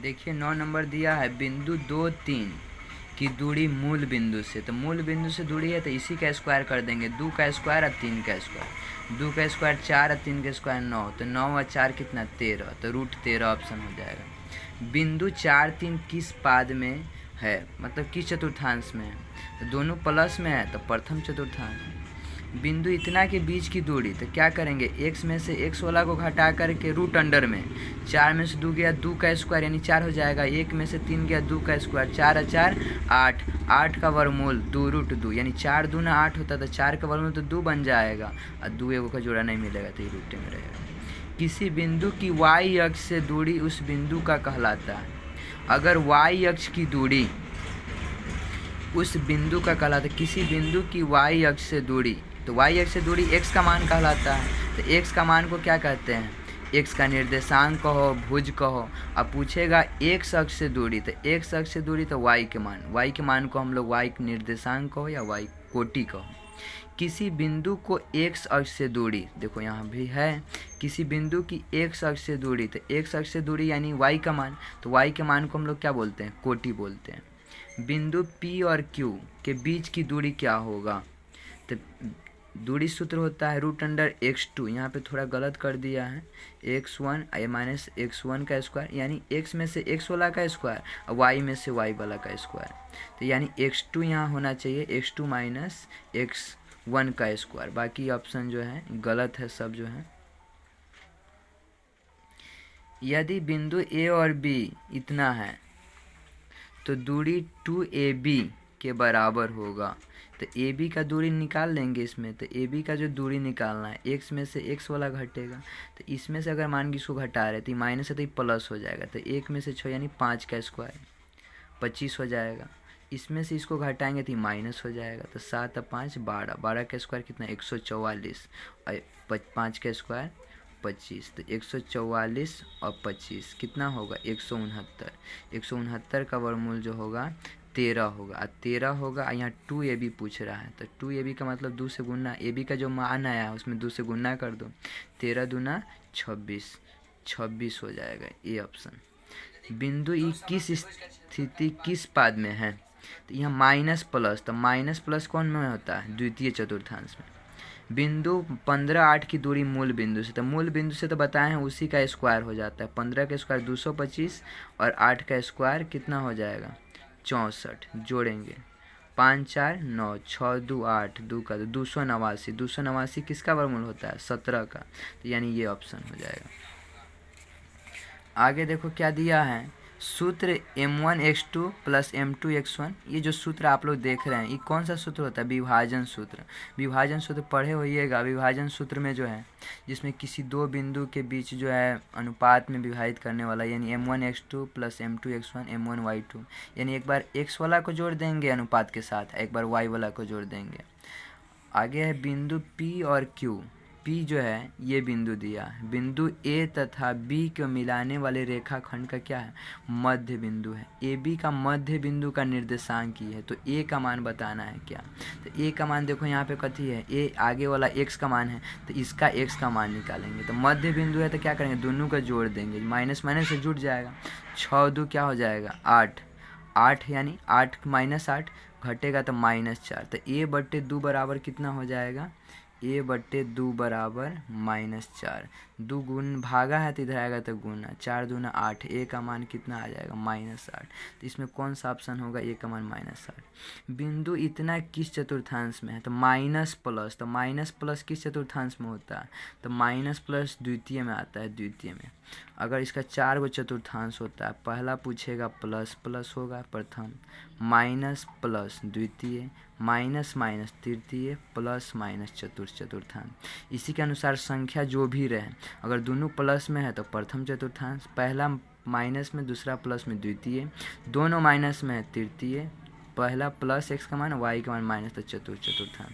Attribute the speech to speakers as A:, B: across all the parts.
A: देखिए 9 नंबर दिया है बिंदु 2 3 की दूरी मूल बिंदु से। तो मूल बिंदु से दूरी है तो इसी का स्क्वायर कर देंगे, 2 का स्क्वायर और 3 का स्क्वायर। 2 का स्क्वायर 4 और 3 का स्क्वायर 9, तो 9 और 4 कितना 13, तो √13 ऑप्शन हो जाएगा। बिंदु 4 3 किस पाद में है, मतलब किस चतुर्थांश में है, तो दोनों प्लस में है तो प्रथम चतुर्थांश। बिंदु इतना के बीच की दूरी, तो क्या करेंगे, x में से x वाला को घटा करके रूट अंडर में 4 में से 2 गया 2 का स्क्वायर यानी 4 हो जाएगा, 1 में से 3 गया 2 का स्क्वायर, 4 और 4 8, 8 का वर्गमूल 2√2 यानी 4 दूना 8 होता है, तो 4 का वर्गमूल तो 2 बन जाएगा और 2 एगो का जोड़ा नहीं मिलेगा तो ये रूटे में रहेगा। किसी बिंदु की y अक्ष से दूरी उस बिंदु का कहलाता है। अगर y अक्ष की दूरी उस बिंदु का कहलाता है, किसी बिंदु की y अक्ष से दूरी, तो y अक्ष से दूरी x का मान कहलाता है। तो x का मान को क्या कहते हैं, x का निर्देशांक कहो, भुज कहो। अब पूछेगा x अक्ष से दूरी, तो x अक्ष से दूरी तो y के मान को हम लोग y निर्देशांक कहो या y कोटि कहो। किसी बिंदु को x अक्ष से दूरी, देखो यहाँ भी है, किसी बिंदु की x अक्ष से दूरी, तो x अक्ष से दूरी यानी y का मान, तो y के मान को हम लोग क्या बोलते हैं, कोटि बोलते हैं। बिंदु P और Q के बीच की दूरी क्या होगा, तो दूरी सूत्र होता है √x2, यहाँ पे थोड़ा गलत कर दिया है, x1 माइनस x1 का स्क्वायर यानी x में से x वाला का स्क्वायर और y में से y वाला का स्क्वायर, तो यानी x2 यहाँ होना चाहिए, x2 माइनस x1 का स्क्वायर। बाकी ऑप्शन जो है गलत है सब जो है। यदि बिंदु A और B इतना है तो दूरी 2AB के बराबर होगा। तो AB का दूरी निकाल लेंगे इसमें, तो AB का जो दूरी निकालना है, x में से x वाला घटेगा, तो इसमें से अगर मान के इसको घटा रहे तो माइनस है तो ये प्लस हो जाएगा, तो 1 में से 6 यानी 5 का स्क्वायर 25 हो जाएगा। इसमें से इसको घटाएंगे तो माइनस हो जाएगा, तो 7 और 5 12, 12 का स्क्वायर कितना 144 और 5 का स्क्वायर 25, तो 144 और 25 कितना होगा 169। 169 का वर्गमूल जो होगा 13 होगा, 13 होगा। यहाँ 2AB पूछ रहा है, तो 2AB का मतलब 2 से गुना, AB का जो मान आया है उसमें 2 से गुना कर दो, 13 दूना 26, 26 हो जाएगा ये ऑप्शन। बिंदु ई किस स्थिति किस पाद में है, तो यहाँ माइनस प्लस, तो माइनस प्लस कौन में होता है, द्वितीय चतुर्थांश में। बिंदु 15 8 की दूरी मूल बिंदु से, तो मूल बिंदु से तो बताए हैं उसी का स्क्वायर हो जाता है, 15 का स्क्वायर 225 और 8 का स्क्वायर कितना हो जाएगा 64, जोड़ेंगे 5 4 9 6 2 8, 2 का 289, 289 किसका वर्गमूल होता है 17 का, तो यानी ये ऑप्शन हो जाएगा। आगे देखो क्या दिया है, सूत्र m1x2 प्लस m2x1, ये जो सूत्र आप लोग देख रहे हैं ये कौन सा सूत्र होता है, विभाजन सूत्र। विभाजन सूत्र पढ़े होइएगा। विभाजन सूत्र में जो है जिसमें किसी दो बिंदु के बीच जो है अनुपात में विभाजित करने वाला, यानी m1x2 प्लस m2x1 m1y2, यानी एक बार x वाला को जोड़ देंगे अनुपात के साथ, एक बार y वाला को जोड़ देंगे। आगे है बिंदु P और Q। P जो है ये बिंदु दिया है, बिंदु A तथा B को मिलाने वाले रेखाखंड का क्या है, मध्य बिंदु है। AB का मध्य बिंदु का निर्देशांक ही है, तो A का मान बताना है क्या, तो A का मान देखो यहाँ पे कथी है, A आगे वाला x का मान है, तो इसका x का मान निकालेंगे। तो मध्य बिंदु है तो क्या करेंगे, दोनों का जोड़ देंगे, माइनस माइनस से जुड़ जाएगा, 6 2 क्या हो जाएगा 8, 8 यानी 8 माइनस 8 घटेगा तो -4, तो a/2 बराबर कितना हो जाएगा, a/2 बराबर -4। 2 गुण भागा है तो इधर आएगा तो गुना, 4 दूना 8, a का मान कितना आ जाएगा -8, तो इसमें कौन सा ऑप्शन होगा, a का मान -8। बिंदु इतना किस चतुर्थांश में है, तो माइनस प्लस, तो माइनस प्लस किस चतुर्थांश में होता है, तो माइनस प्लस द्वितीय में आता है, द्वितीय में। अगर इसका 4 गो चतुर्थांश होता है, पहला पूछेगा प्लस प्लस होगा प्रथम, माइनस प्लस द्वितीय, माइनस माइनस तृतीय, प्लस माइनस चतुर्थांश। इसी के अनुसार संख्या जो भी रहे, अगर दोनों प्लस में है तो प्रथम चतुर्थांश, पहला माइनस में दूसरा प्लस में द्वितीय, दोनों माइनस में है तृतीय, पहला प्लस x का मान y का मान माइनस तो चतुर्थांश।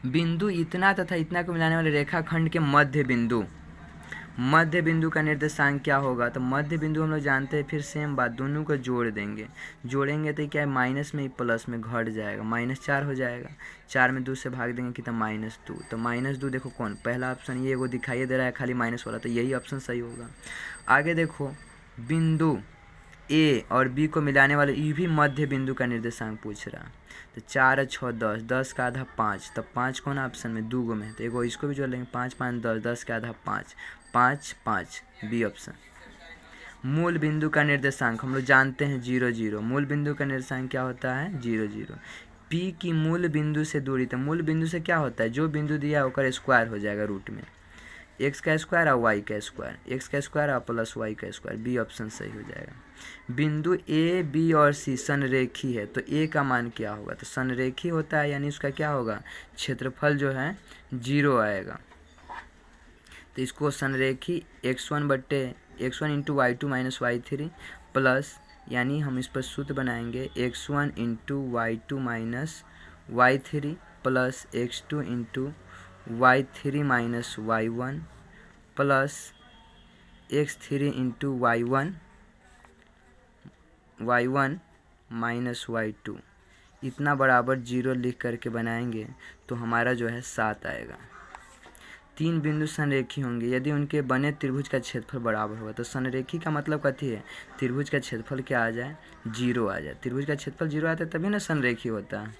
A: बिंदु इतना तथा इतना को मिलाने वाले रेखाखंड के मध्य बिंदु, मध्य बिंदु का निर्देशांक क्या होगा, तो मध्य बिंदु हम लोग जानते हैं, फिर सेम बात दोनों को जोड़ देंगे, जोड़ेंगे तो क्या है माइनस में प्लस में घट जाएगा, -4 हो जाएगा, 4 में 2 से भाग देंगे कितना -2, तो -2 देखो कौन, पहला ऑप्शन ये वो दिखाई दे रहा है खाली माइनस वाला, तो यही ऑप्शन सही होगा। आगे देखो बिंदु ए और बी को मिलाने वाले ई भी मध्य बिंदु का निर्देशांक पूछ रहा। तो 4 और 6 10, 10 का आधा 5, तब 5 कौन ऑप्शन में, 2 गो में, तो एगो इसको भी जोड़ लेंगे, 5 5 10, 10 का आधा 5, 5 5 बी ऑप्शन। मूल बिंदु का निर्देशांक हम लोग जानते हैं 0 0, मूल बिंदु का निर्देशांक क्या होता है 0 0। पी की मूल बिंदु से दूरी, तो मूल बिंदु से क्या होता है, जो बिंदु दिया है उसका स्क्वायर हो जाएगा रूट में, एक्स का स्क्वायर और वाई का स्क्वायर, एक्स का स्क्वायर और प्लस वाई का स्क्वायर, बी ऑप्शन सही हो जाएगा। बिंदु ए बी और सी संरेखी है, तो ए का मान क्या होगा, तो संरेखी होता है यानी उसका क्या होगा, क्षेत्रफल जो है 0 आएगा। तो इसको संरेखी x1 into y2 minus y3 plus, यानी हम इस पर सूत्र बनाएंगे x1 into y2 minus y3 plus x2 into y3 minus y1 plus x3 into y1 minus y2, इतना बराबर 0 लिख करके बनाएंगे तो हमारा जो है 7 आएगा। 3 बिंदु संरेखी होंगे यदि उनके बने त्रिभुज का क्षेत्रफल बराबर होगा। तो संरेखी का मतलब कथी है, त्रिभुज का क्षेत्रफल क्या आ जाए 0 आ जाए, त्रिभुज का क्षेत्रफल 0 आता है तभी ना संरेखी होता है।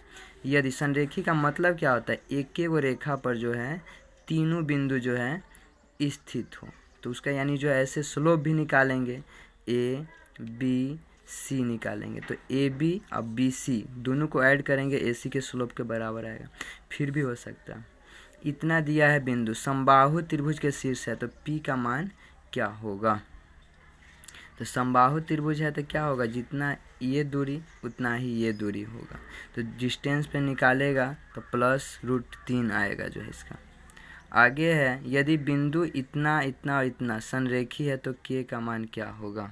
A: यदि संरेखी का मतलब क्या होता है, एक एक रेखा पर जो है तीनों बिंदु जो है स्थित हो, तो उसका यानी जो ऐसे स्लोप भी निकालेंगे, ए बी सी निकालेंगे, तो ए बी और बी सी दोनों को ऐड करेंगे ए सी के स्लोप के बराबर आएगा, फिर भी हो सकता है। इतना दिया है बिंदु समबाहु त्रिभुज के शीर्ष है, तो पी का मान क्या होगा, तो समबाहु त्रिभुज है तो क्या होगा, जितना ये दूरी उतना ही ये दूरी होगा, तो डिस्टेंस पे निकालेगा तो प्लस √3 आएगा जो है इसका। आगे है, यदि बिंदु इतना इतना और इतना संरेखी है तो के का मान क्या होगा।